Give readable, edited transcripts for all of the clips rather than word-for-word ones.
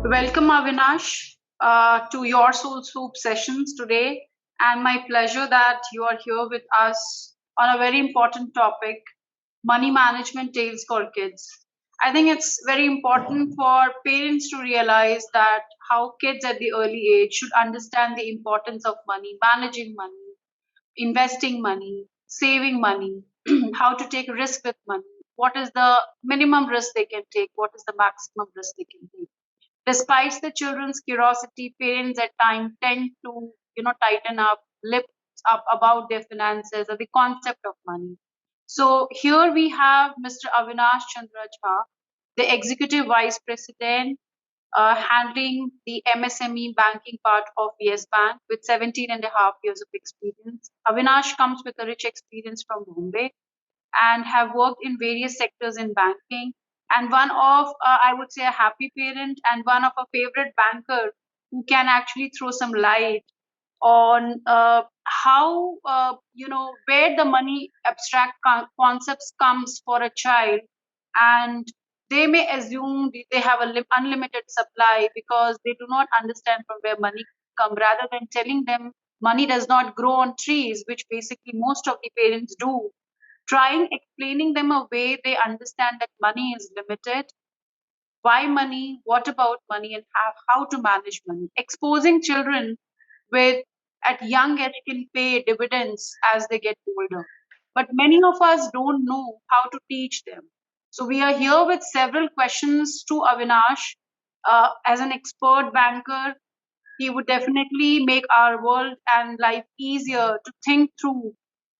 Welcome, Avinash, to your Soul Soup sessions today. And my pleasure that you are here with us on a very important topic, money management tales for kids. I think it's very important for parents to realize that how kids at the early age should understand the importance of money, managing money, investing money, saving money, how to take risk with money, what is the minimum risk they can take, what is the maximum risk they can take. Despite the children's curiosity, parents at times tend to, tighten up, lift up about their finances or the concept of money. So here we have Mr. Avinash Chandra Jha, the Executive Vice President, handling the MSME banking part of Yes Bank with 17 and a half years of experience. Avinash comes with a rich experience from Bombay and have worked in various sectors in banking, and one of I would say a happy parent and one of a favorite banker who can actually throw some light on how where the money abstract concepts comes for a child, and they may assume they have a unlimited supply because they do not understand from where money come, rather than telling them money does not grow on trees, which basically most of the parents do, trying explaining them a way they understand that money is limited, why money, what about money, and how to manage money. Exposing children with at young age can pay dividends as they get older. But many of us don't know how to teach them. So we are here with several questions to Avinash. As an expert banker, he would definitely make our world and life easier to think through.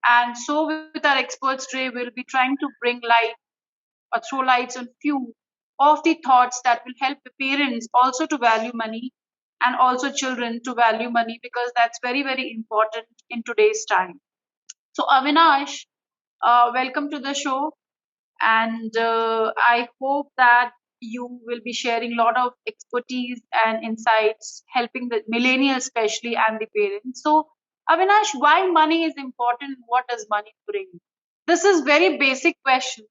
And so, with our experts today, we'll be trying to bring light or throw lights on few of the thoughts that will help the parents also to value money and also children to value money, because that's very, very important in today's time. So, Avinash, welcome to the show, and I hope that you will be sharing a lot of expertise and insights helping the millennials especially and the parents. So, Avinash, why money is important? What does money bring? This is very basic question.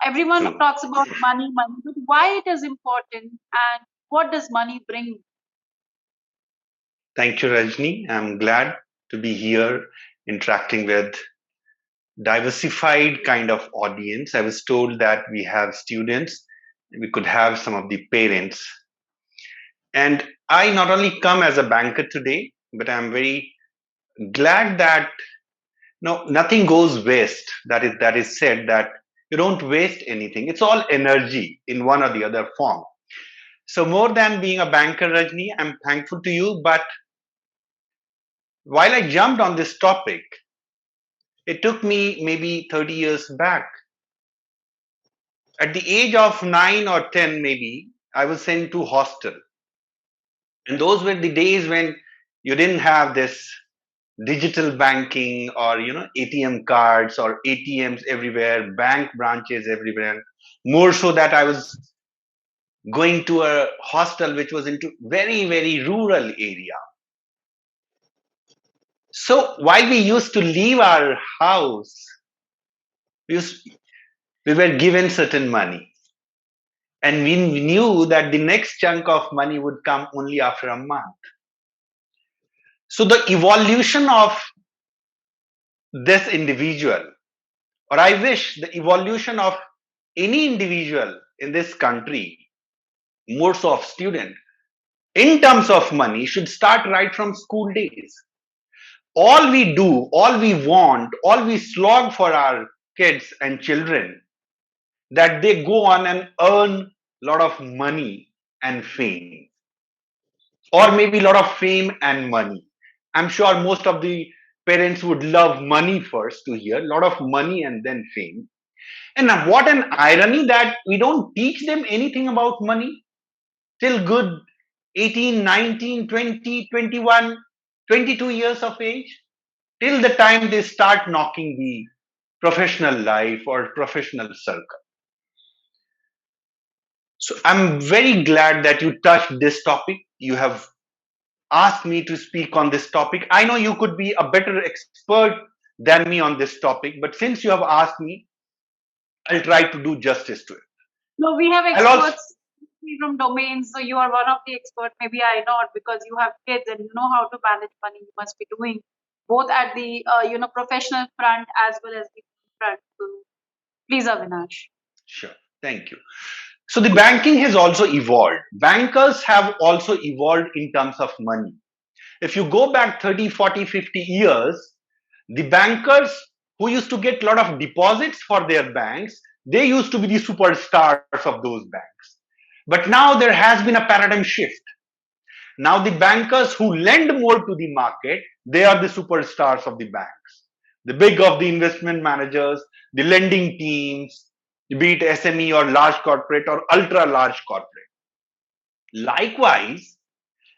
Everyone True. talks about money, but why it is important and what does money bring? Thank you, Rajni. I'm glad to be here interacting with diversified kind of audience. I was told that we have students, we could have some of the parents. And I not only come as a banker today, but I'm very glad that no nothing goes waste. That is said that you don't waste anything. It's all energy in one or the other form. So more than being a banker, Rajni, I'm thankful to you. But while I jumped on this topic, it took me maybe 30 years back. At the age of 9 or 10, maybe, I was sent to hostel. And those were the days when you didn't have this digital banking or, ATM cards or ATMs everywhere, bank branches everywhere. More so that I was going to a hostel which was into very, very rural area. So while we used to leave our house, we used we were given certain money, and we knew that the next chunk of money would come only after a month. So the evolution of this individual, or I wish the evolution of any individual in this country, more so of student, in terms of money, should start right from school days. All we do, all we want, all we slog for our kids and children, that they go on and earn a lot of money and fame, or maybe a lot of fame and money. I'm sure most of the parents would love money first to hear, a lot of money and then fame. And what an irony that we don't teach them anything about money till good 18, 19, 20, 21, 22 years of age, till the time they start knocking the professional life or professional circle. So I'm very glad that you touched this topic. You have asked me to speak on this topic. I know you could be a better expert than me on this topic, but since you have asked me, I'll try to do justice to it. No, we have I'll also, experts. from domains, so you are one of the experts. Maybe I not, because you have kids and you know how to manage money. You must be doing both at the professional front as well as the front. So please, Avinash. Sure. Thank you. So the banking has also evolved. Bankers have also evolved in terms of money. If you go back 30, 40, 50 years, the bankers who used to get a lot of deposits for their banks, they used to be the superstars of those banks. But now there has been a paradigm shift. Now the bankers who lend more to the market, they are the superstars of the banks. The big of the investment managers, the lending teams, be it SME or large corporate or ultra large corporate. Likewise,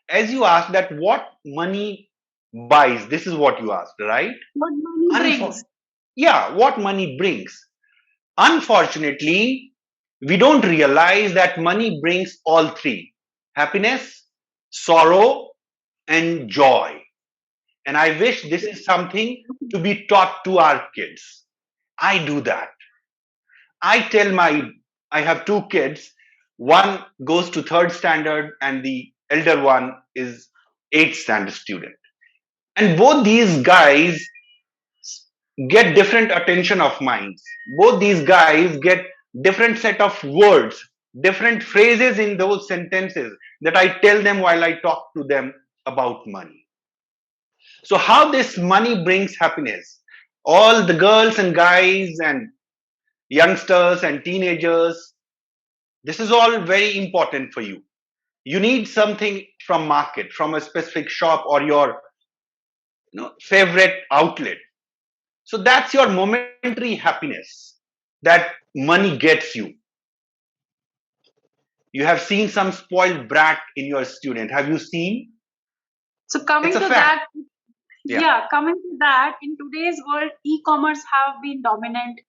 as you asked that what money buys, this is what you asked, right? What money brings. Yeah, what money brings. Unfortunately, we don't realize that money brings all three: happiness, sorrow, and joy. And I wish this is something to be taught to our kids. I do that. I tell I have two kids. One goes to third standard, and the elder one is eighth standard student. And both these guys get different attention of minds. Both these guys get different set of words, different phrases in those sentences that I tell them while I talk to them about money. So how this money brings happiness? All the girls and guys and youngsters and teenagers, this is all very important for you. You need something from market, from a specific shop or your favorite outlet. So that's your momentary happiness that money gets you. You have seen some spoiled brat in your student. Have you seen? So coming It's a to fact. that, coming to that, in today's world, e-commerce have been dominant.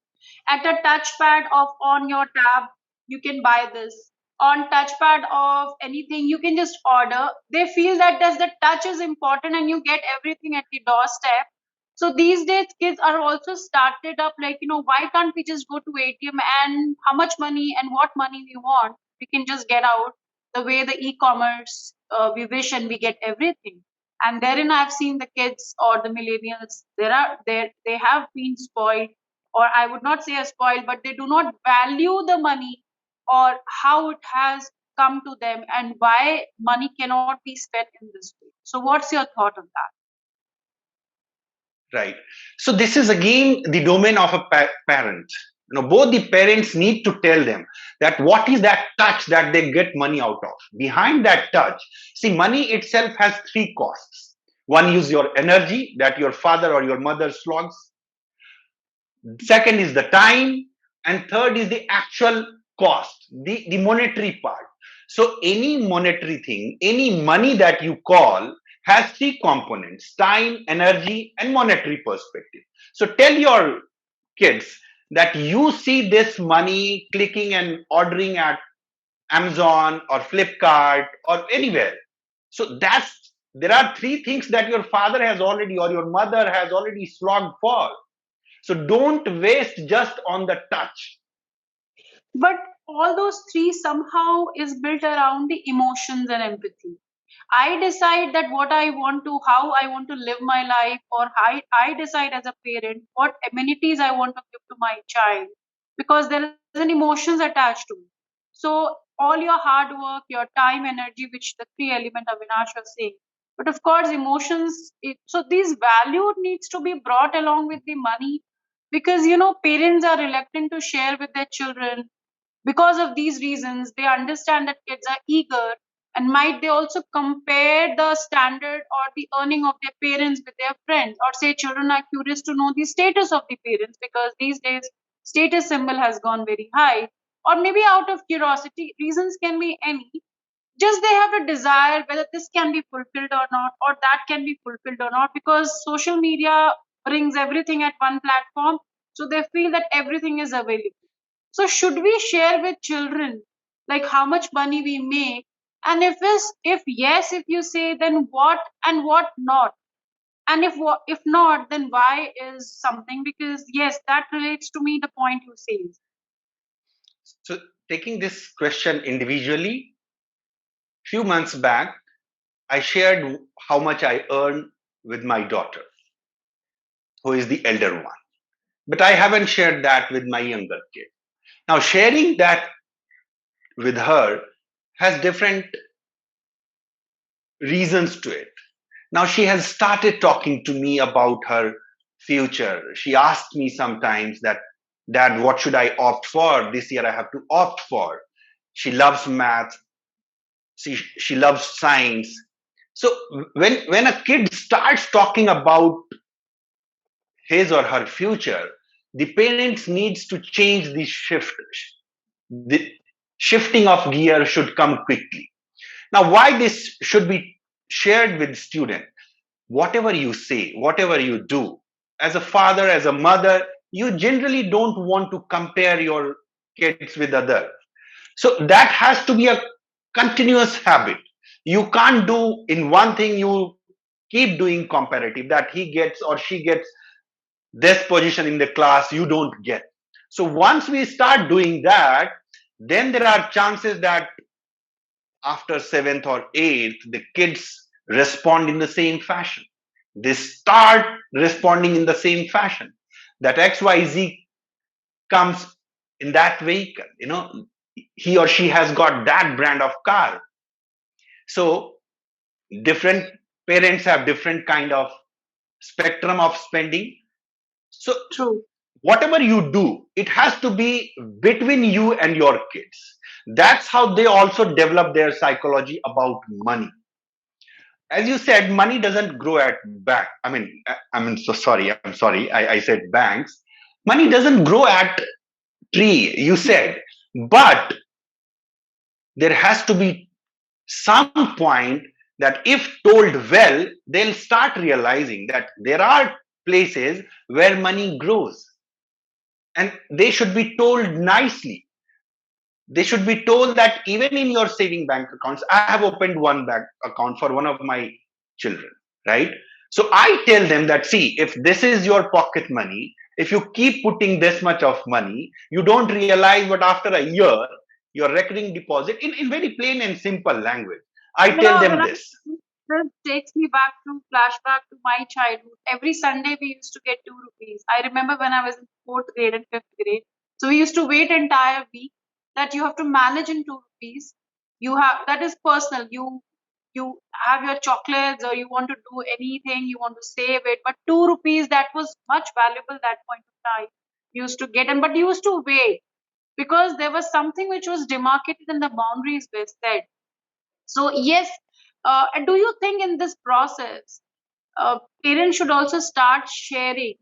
At a touchpad of on your tab, you can buy this. On touchpad of anything, you can just order. They feel that the touch is important and you get everything at the doorstep. So these days, kids are also started up like, why can't we just go to ATM and how much money and what money we want? We can just get out the way the e-commerce we wish and we get everything. And therein I've seen the kids or the millennials, they have been spoiled, or I would not say a spoiled, but they do not value the money or how it has come to them and why money cannot be spent in this way. So what's your thought on that? Right. So this is again the domain of a parent. Both the parents need to tell them that what is that touch that they get money out of. Behind that touch, see, money itself has three costs. One is your energy that your father or your mother slogs. Second is the time, and third is the actual cost, the monetary part. So any monetary thing, any money that you call has three components: time, energy, and monetary perspective. So tell your kids that you see this money clicking and ordering at Amazon or Flipkart or anywhere. So there are three things that your father has already or your mother has already slogged for. So don't waste just on the touch. But all those three somehow is built around the emotions and empathy. I decide that what I want to, how I want to live my life, or I decide as a parent what amenities I want to give to my child, because there is an emotions attached to it. So all your hard work, your time, energy, which the three element Avinash was saying, but of course emotions. So these value needs to be brought along with the money, because parents are reluctant to share with their children because of these reasons. They understand that kids are eager, and might they also compare the standard or the earning of their parents with their friends, or say children are curious to know the status of the parents because these days status symbol has gone very high, or maybe out of curiosity. Reasons can be any. Just they have a desire whether this can be fulfilled or not, or that can be fulfilled or not, because social media brings everything at one platform, so they feel that everything is available. So should we share with children like how much money we make? And if yes, if you say, then what and what not? And if not, then why is something? Because yes, that relates to me the point you say. So taking this question individually, Few months back, I shared how much I earn with my daughter, who is the elder one. But I haven't shared that with my younger kid. Now, sharing that with her has different reasons to it. Now, she has started talking to me about her future. She asked me sometimes that, Dad, what should I opt for? This year I have to opt for. She loves math. She loves science. So when a kid starts talking about his or her future, the parents needs to change the shift. The shifting of gear should come quickly. Now, why this should be shared with student? Whatever you say, whatever you do, as a father, as a mother, you generally don't want to compare your kids with others. So that has to be a continuous habit. You can't do in one thing, you keep doing comparative, that he gets or she gets this position in the class, you don't get. So once we start doing that, then there are chances that after seventh or eighth, the kids respond in the same fashion. They start responding in the same fashion. That XYZ comes in that vehicle, he or she has got that brand of car. So different parents have different kind of spectrum of spending. So True. whatever you do, it has to be between you and your kids. That's how they also develop their psychology about money. As you said, money doesn't grow at back. So sorry. I'm sorry. I said banks. Money doesn't grow at tree. You said, but there has to be some point that if told well, they'll start realizing that there are places where money grows, and they should be told nicely. They should be told that even in your saving bank accounts, I have opened one bank account for one of my children, right? So I tell them that, see, if this is your pocket money, if you keep putting this much of money, you don't realize, but after a year, your recurring deposit, in very plain and simple language, I You tell know, them when this. this takes me back to flashback to my childhood. Every Sunday we used to get 2 rupees. I remember when I was in fourth grade and fifth grade. So we used to wait entire week that you have to manage in 2 rupees. You have that is personal. You have your chocolates or you want to do anything, you want to save it. But 2 rupees, that was much valuable that point of time. You used to get and but you used to wait because there was something which was demarcated and the boundaries were set. So yes, and do you think in this process, parents should also start sharing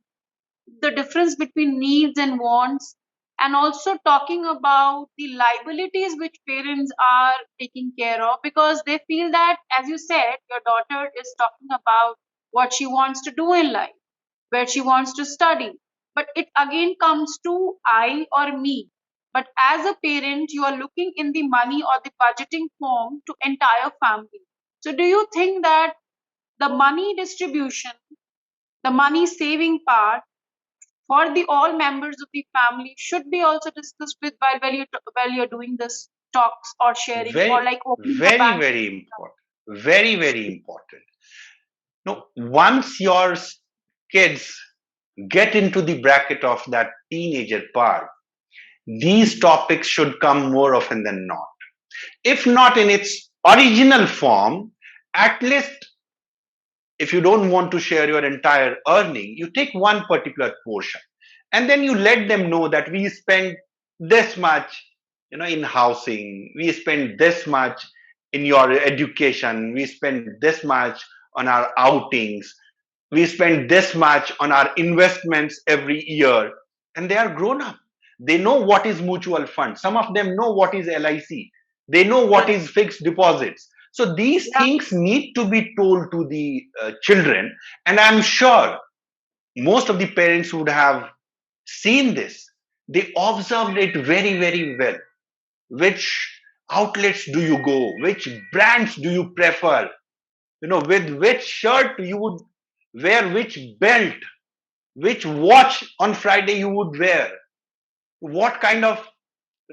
the difference between needs and wants, and also talking about the liabilities which parents are taking care of, because they feel that, as you said, your daughter is talking about what she wants to do in life, where she wants to study. But it again comes to I or me. But as a parent, you are looking in the money or the budgeting form to entire family. So do you think that the money distribution, the money saving part for the all members of the family should be also discussed with while you're doing this talks or sharing or Very, like opening a very, bank? very important. Very, very important. No, once your kids get into the bracket of that teenager part, these topics should come more often than not. If not in its original form, at least if you don't want to share your entire earning, you take one particular portion and then you let them know that we spend this much, in housing, we spend this much in your education, we spend this much on our outings, we spend this much on our investments every year. And they are grown up, they know what is mutual fund, some of them know what is LIC, they know what Correct. is fixed deposits. So these Yeah. things need to be told to the children, and I'm sure most of the parents would have seen this. They observed it very, very well. Which outlets do you go, which brands do you prefer, with which shirt you would wear which belt, which watch on Friday you would wear, what kind of,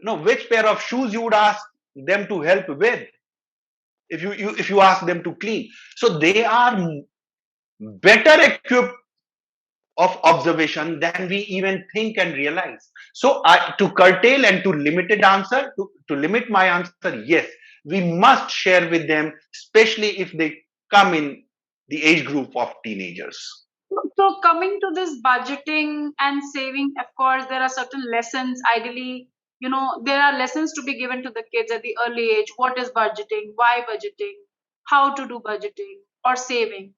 which pair of shoes you would ask them to help with. if you ask them to clean. So they are better equipped of observation than we even think and realize. So to curtail and to limited answer, to limit my answer, yes, we must share with them, especially if they come in the age group of teenagers. So coming to this budgeting and saving, of course, there are certain lessons. Ideally, there are lessons to be given to the kids at the early age. What is budgeting? Why budgeting? How to do budgeting or saving?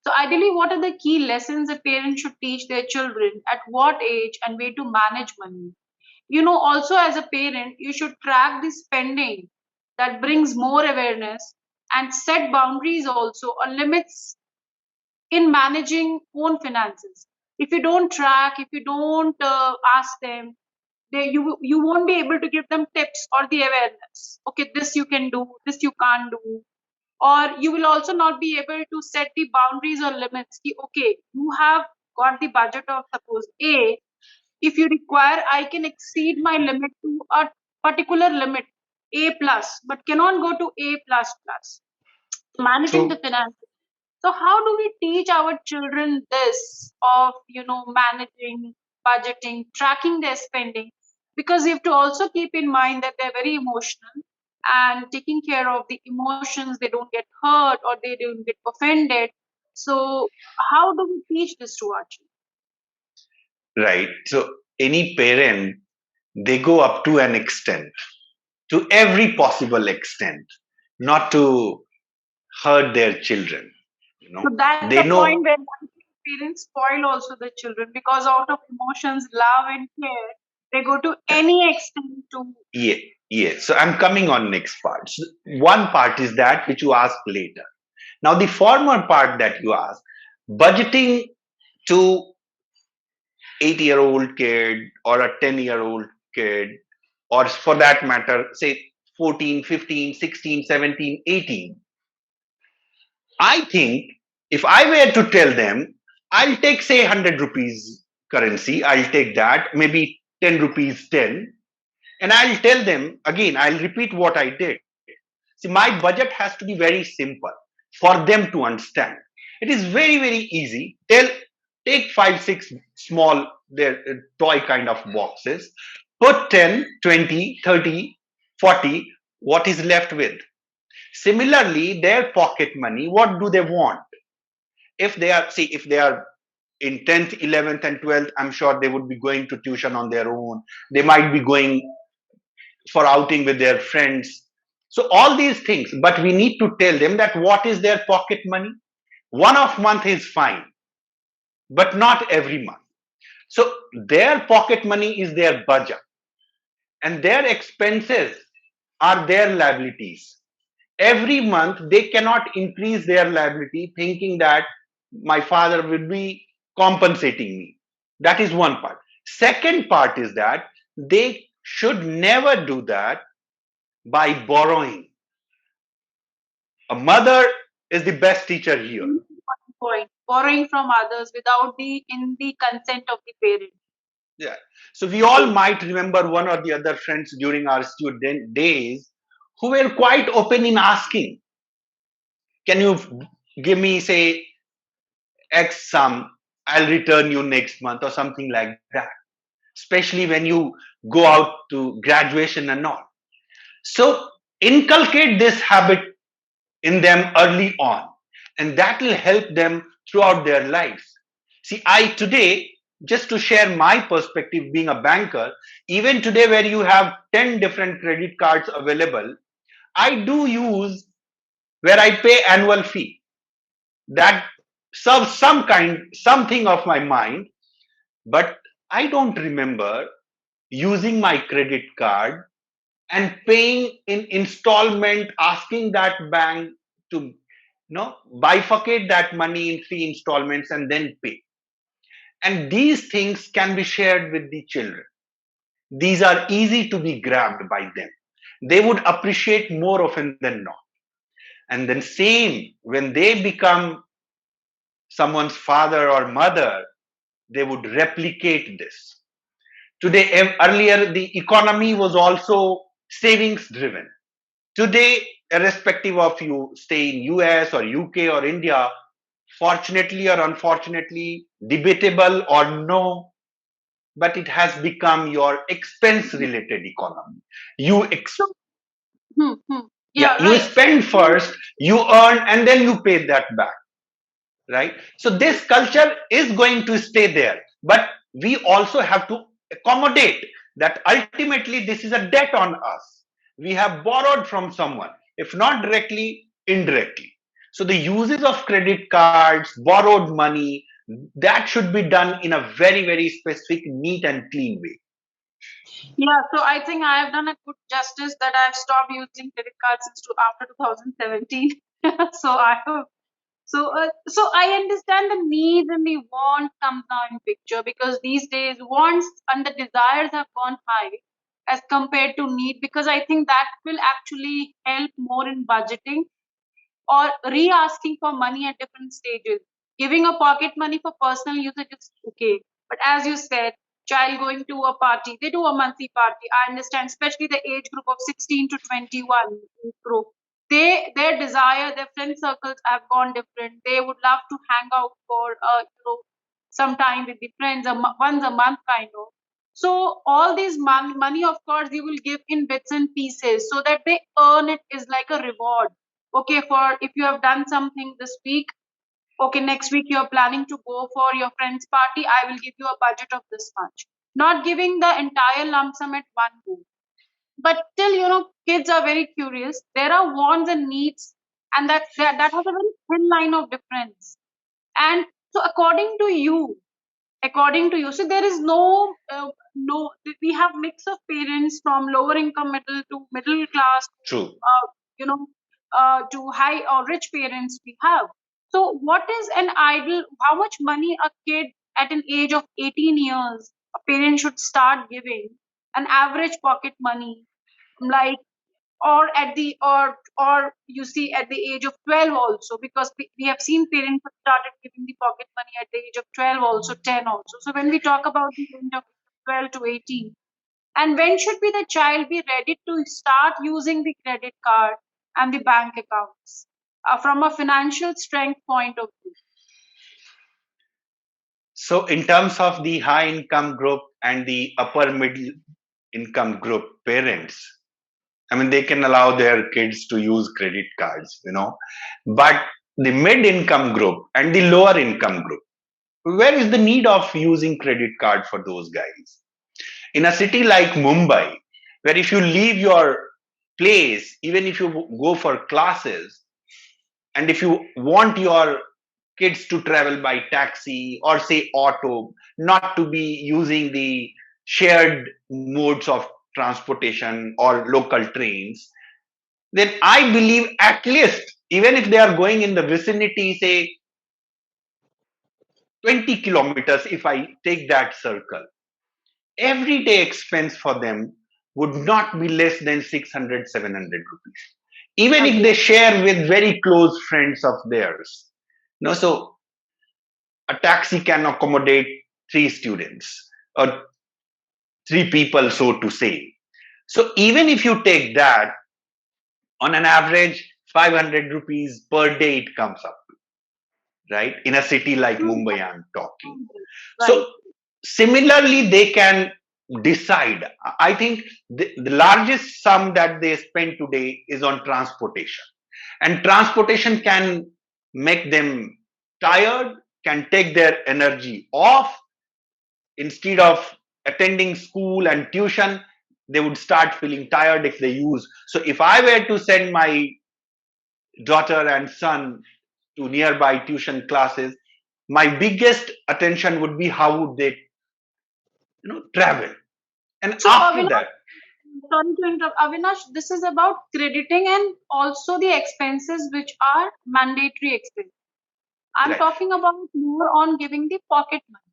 So ideally, what are the key lessons a parent should teach their children at what age and way to manage money? Also as a parent, you should track the spending that brings more awareness and set boundaries also or limits in managing own finances. If you don't track, if you don't ask them, you won't be able to give them tips or the awareness. Okay, this you can do, this you can't do, or you will also not be able to set the boundaries or limits. Okay, you have got the budget of suppose A. If you require, I can exceed my limit to a particular limit A plus, but cannot go to A plus plus. Managing the True. finances. So how do we teach our children this of managing, budgeting, tracking their spending? Because you have to also keep in mind that they're very emotional and taking care of the emotions, they don't get hurt or they don't get offended. So how do we teach this to our children? Right. So any parent, they go up to an extent, to every possible extent, not to hurt their children. So that's They the know. point where parents spoil also the children because out of emotions, love and care, they go to any extent to. Yeah, yeah. So I'm coming on next part. So one part is that which you ask later. Now the former part that you ask, budgeting to 8-year-old kid or a 10-year-old kid, or for that matter, say 14, 15, 16, 17, 18. I think if I were to tell them, I'll take say 100 rupees currency, I'll take that, maybe 10 rupees 10, and I'll tell them again, I'll repeat what I did. See, my budget has to be very simple for them to understand. It is very, very easy. Take 5, 6 small toy kind of boxes, put 10, 20, 30, 40, what is left with? Similarly, their pocket money, what do they want? If they are in 10th, 11th, and 12th, I'm sure they would be going to tuition on their own. They might be going for outing with their friends. So all these things, but we need to tell them that what is their pocket money. One off month is fine, but not every month. So their pocket money is their budget, and their expenses are their liabilities. Every month they cannot increase their liability thinking that my father will be compensating me. That is one part. Second part is that they should never do that by borrowing. A mother is the best teacher here. Point borrowing from others without the consent of the parent. Yeah. So we all might remember one or the other friends during our student days who were quite open in asking, can you give me, say, X sum? I'll return you next month or something like that. Especially when you go out to graduation and all. So inculcate this habit in them early on, and that will help them throughout their lives. See, I today, just to share my perspective being a banker, even today where you have 10 different credit cards available, I do use where I pay annual fee. That serves something of my mind, but I don't remember using my credit card and paying in installment, asking that bank to bifurcate that money in 3 installments and then pay. And these things can be shared with the children. These are easy to be grabbed by them. They would appreciate more often than not. And then same when they become someone's father or mother, they would replicate this. Today, earlier, the economy was also savings driven. Today, irrespective of you stay in US or UK or India, fortunately or unfortunately, debatable or no, but it has become your expense related economy. You So, hmm, hmm. yeah, Yeah, you right. spend first, you earn, and then you pay that back, right? So this culture is going to stay there, but we also have to accommodate that ultimately this is a debt on us. We have borrowed from someone, if not directly, indirectly. So the uses of credit cards, borrowed money, that should be done in a very, very specific, neat and clean way. Yeah, so I think I have done a good justice that I've stopped using credit cards since after 2017. So I have so I understand the needs and the want comes now in picture, because these days wants and the desires have gone high as compared to need, because I think that will actually help more in budgeting or re-asking for money at different stages. Giving a pocket money for personal usage is okay. But as you said, child going to a party, they do a monthly party. I understand, especially the age group of 16 to 21 group. Their desire, their friend circles have gone different. They would love to hang out for some time with the friends, once a month kind of. So all these money, of course, you will give in bits and pieces so that they earn it is like a reward. Okay, for if you have done something this week, okay, next week you're planning to go for your friend's party, I will give you a budget of this much. Not giving the entire lump sum at one go. But still, kids are very curious. There are wants and needs, and that has a very thin line of difference. And so according to you, so there is no, we have mix of parents from lower income, middle to middle class, True. you know to high or rich parents we have. So what is an ideal, how much money a kid at an age of 18 years a parent should start giving, an average pocket money, like, or at the or you see at the age of 12 also, because we have seen parents have started giving the pocket money at the age of 12 also, 10 also. So when we talk about the range of 12 to 18, and when should be the child be ready to start using the credit card and the bank accounts, from a financial strength point of view? So, in terms of the high income group and the upper middle income group parents, I mean, they can allow their kids to use credit cards, but the mid income group and the lower income group, where is the need of using credit card for those guys? In a city like Mumbai, where if you leave your place, even if you go for classes, and if you want your kids to travel by taxi or say auto, not to be using the shared modes of transportation or local trains, then I believe at least, even if they are going in the vicinity, say 20 kilometers, if I take that circle, everyday expense for them would not be less than 600, 700 rupees. Even if they Again. share with very close friends of theirs. So a taxi can accommodate three students or three people, so to say. So even if you take that, on an average, 500 rupees per day it comes up, right? In a city like Mumbai, I'm talking. Right. So similarly, they can decide. I think the largest sum that they spend today is on transportation. And transportation can make them tired, can take their energy off. Instead of attending school and tuition, they would start feeling tired if they use. So if I were to send my daughter and son to nearby tuition classes, my biggest attention would be how would they travel. And So after Avinash, that, sorry to interrupt, Avinash, this is about crediting and also the expenses which are mandatory expenses. I'm right. talking about more on giving the pocket money.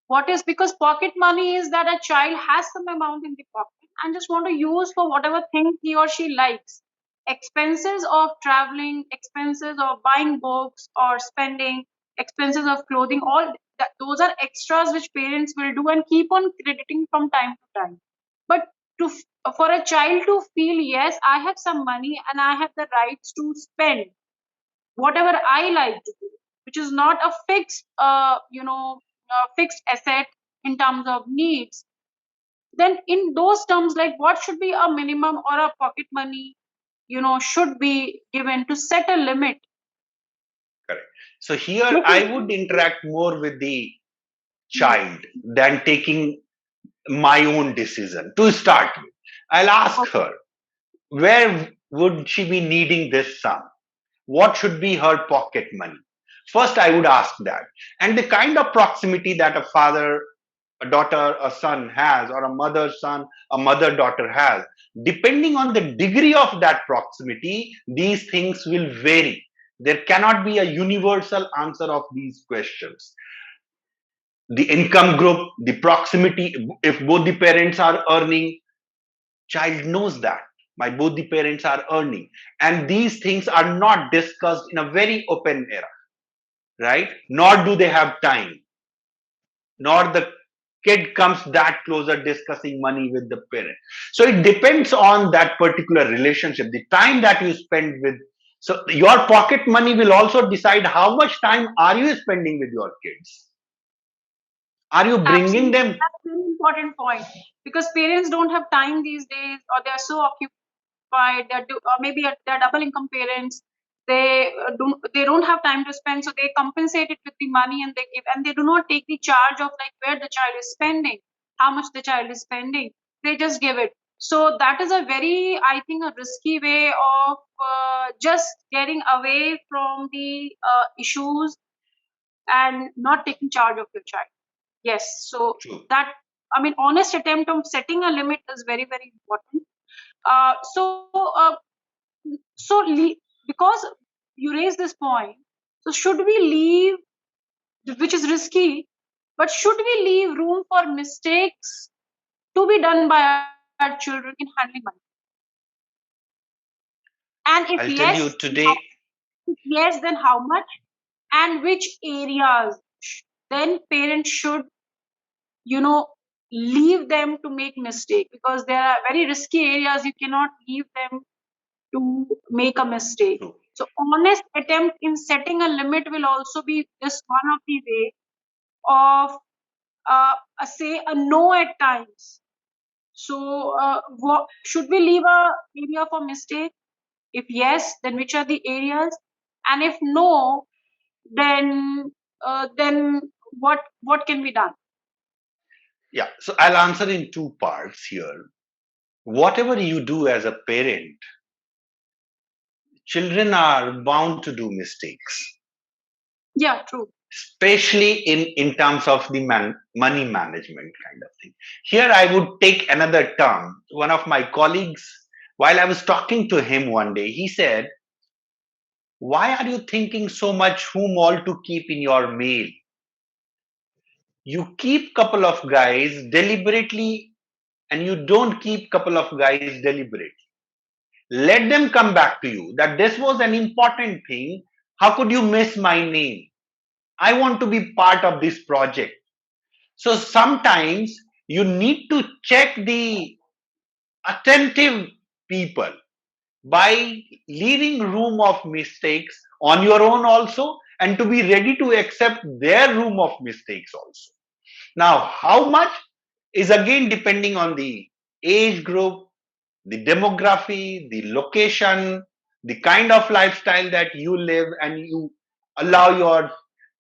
What is, because pocket money is that a child has some amount in the pocket and just want to use for whatever thing he or she likes. Expenses of traveling, expenses of buying books or spending, expenses of clothing, all that, those are extras which parents will do and keep on crediting from time to time. But to for a child to feel, yes, I have some money and I have the rights to spend whatever I like to do, which is not a fixed, fixed asset in terms of needs. Then, in those terms, like what should be a minimum or a pocket money, should be given to set a limit. Correct. So here I would interact more with the child than taking my own decision to start with. I'll ask her, where would she be needing this sum? What should be her pocket money? First, I would ask that. And the kind of proximity that a father, a daughter, a son has, or a mother son, a mother daughter has, depending on the degree of that proximity, these things will vary. There cannot be a universal answer of these questions. The income group, the proximity, if both the parents are earning, child knows that my both the parents are earning, and these things are not discussed in a very open era, right? Nor do they have time, nor the kid comes that closer discussing money with the parent. So it depends on that particular relationship, the time that you spend with. So your pocket money will also decide how much time are you spending with your kids. Are you bringing Absolutely, them? that's a very important point, because parents don't have time these days, or they are so occupied. Or maybe they're double income parents. They don't have time to spend, so they compensate it with the money and they give, and they do not take the charge of like where the child is spending, how much the child is spending. They just give it. So that is a very, I think, a risky way of just getting away from the issues and not taking charge of your child. Yes, so True. that, I mean, honest attempt of setting a limit is very, very important. So, because you raised this point, so should we leave, which is risky, but should we leave room for mistakes to be done by our children in handling money? And if I'll tell yes, you today. if yes, then how much and which areas then parents should, you know, leave them to make mistake, because there are very risky areas you cannot leave them to make a mistake. True. So honest attempt in setting a limit will also be just one of the way of say a no at times. So should we leave a area for mistake? If yes, then which are the areas? And if no, then what can be done? Yeah, so I'll answer in two parts here. Whatever you do as a parent, children are bound to do mistakes, Yeah, true. especially in terms of the money management kind of thing. Here, I would take another term. One of my colleagues, while I was talking to him one day, he said, "Why are you thinking so much whom all to keep in your mail? You keep couple of guys deliberately, and you don't keep couple of guys deliberately. Let them come back to you that this was an important thing. How could you miss my name? I want to be part of this project." So sometimes you need to check the attentive people by leaving room of mistakes on your own also, and to be ready to accept their room of mistakes also. Now, how much is again depending on the age group, the demography, the location, the kind of lifestyle that you live and you allow your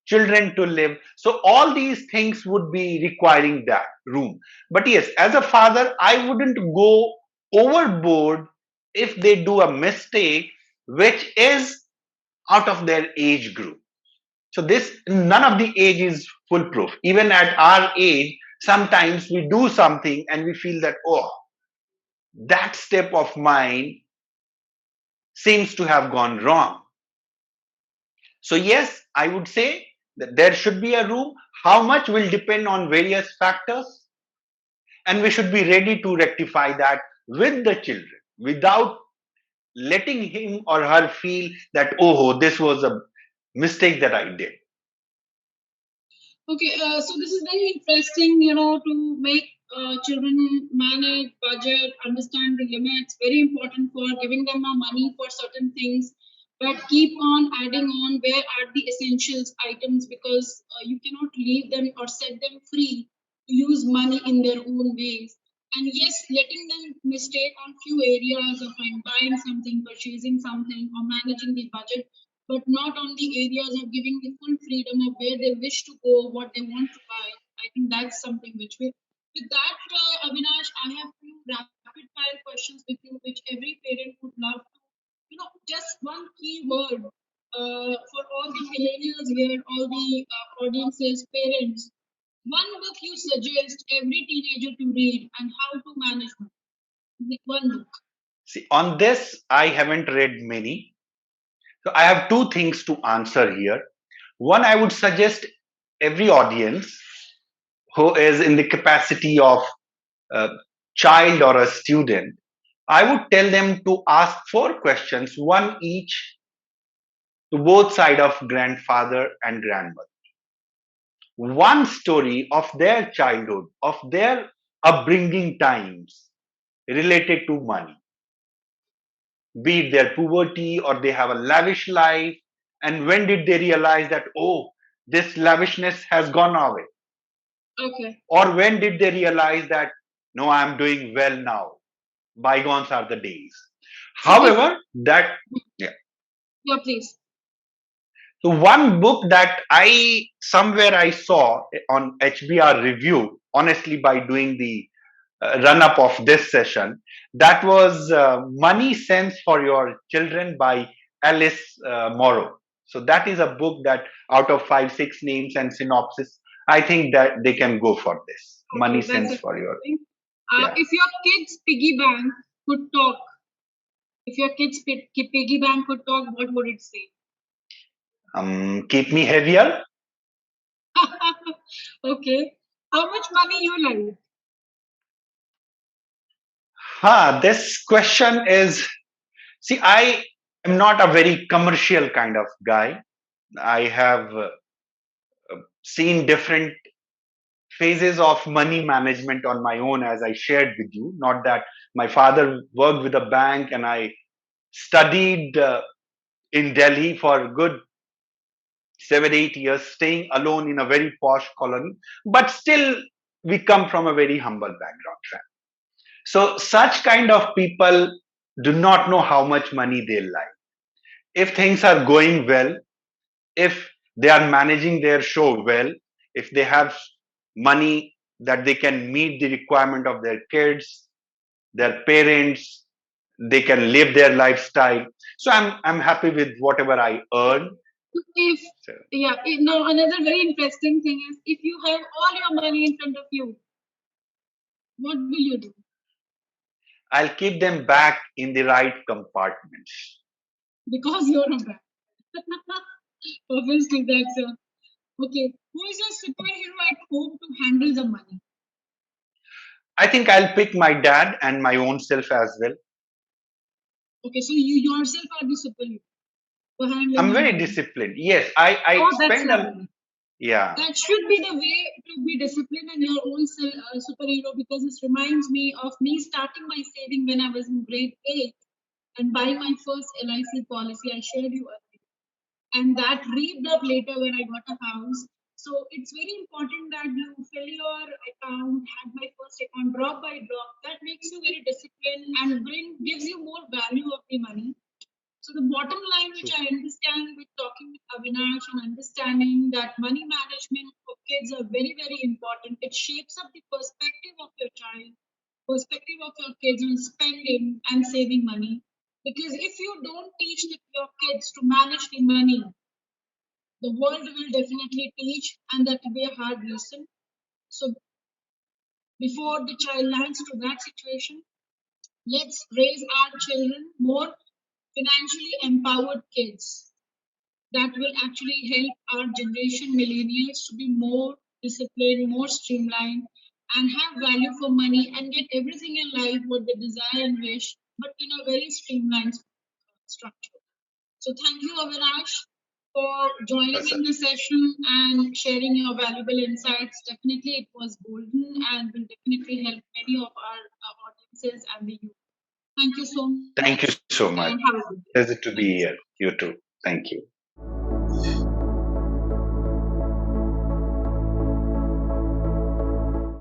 children to live. So, all these things would be requiring that room. But yes, as a father, I wouldn't go overboard if they do a mistake which is out of their age group. So, this none of the age is foolproof. Even at our age, sometimes we do something and we feel that, oh, that step of mine seems to have gone wrong. So, yes, I would say that there should be a room. How much will depend on various factors, and we should be ready to rectify that with the children without letting him or her feel that, oh, this was a mistake that I did. Okay, so this is very interesting, to make children manage budget, understand the limits. Very important for giving them more money for certain things, but keep on adding on where are the essentials items, because you cannot leave them or set them free to use money in their own ways. And yes, letting them mistake on few areas of like buying something, purchasing something, or managing the budget, but not on the areas of giving the full freedom of where they wish to go, what they want to buy. I think that's something which we. With that, Avinash, I have few rapid fire questions with you, which every parent would love to. Just one key word for all the millennials here, all the audiences, parents. One book you suggest every teenager to read and how to manage money. One book. See, on this, I haven't read many. So I have two things to answer here. One, I would suggest every audience who is in the capacity of a child or a student, I would tell them to ask four questions, one each to both side of grandfather and grandmother. One story of their childhood, of their upbringing times related to money, be it their puberty or they have a lavish life. And when did they realize that, oh, this lavishness has gone away? Okay. Or when did they realize that, no, I'm doing well now? Bygones are the days. So However, that, yeah. Yeah, please. So one book that I somewhere I saw on HBR review, honestly, by doing the run up of this session, that was Money Sense for Your Children by Alice Morrow. So that is a book that out of 5, 6 names and synopsis, I think that they can go for this. Okay, Money that's Sense for Your. Yeah. If your kids' piggy bank could talk, if your kids' piggy bank could talk, what would it say? Keep me heavier. Okay. How much money you like? This question is, see, I am not a very commercial kind of guy. I have seen different phases of money management on my own, as I shared with you. Not that my father worked with a bank and I studied in Delhi for a good 7, 8 years, staying alone in a very posh colony, but still we come from a very humble background. So such kind of people do not know how much money they like. If things are going well, if they are managing their show well, if they have money that they can meet the requirement of their kids, their parents, they can live their lifestyle. So I'm happy with whatever I earn. If yeah, no, another very interesting thing is if you have all your money in front of you, what will you do? I'll keep them back in the right compartments. Because you're a bank. Obviously, that's okay. Who is your superhero at home to handle the money? I think I'll pick my dad and my own self as well. Okay, so you yourself are the superhero for handling I'm the very money. disciplined. Yes, I That's spend lovely. yeah. That should be the way to be disciplined in your own superhero, because it reminds me of me starting my saving when I was in grade 8 and buying my first LIC policy. I shared you earlier, and that reaped up later when I got a house. So it's very important that you fill your account, have my first account drop by drop. That makes you very disciplined and gives you more value of the money. So the bottom line, which I understand with talking with Avinash and understanding that money management for kids are very, very important. It shapes up the perspective of your child, perspective of your kids on spending and saving money. Because if you don't teach your kids to manage the money, the world will definitely teach, and that will be a hard lesson. So before the child lands to that situation, let's raise our children more financially empowered kids that will actually help our generation millennials to be more disciplined, more streamlined, and have value for money and get everything in life what they desire and wish, but in a very streamlined structure. So thank you, Avinash. for joining in the session and sharing your valuable insights. Definitely, it was golden and will definitely help many of our audiences and the youth. Thank you so much. Thank you so much. And have a good day. Pleasure to be Thank you. here. You too. Thank you.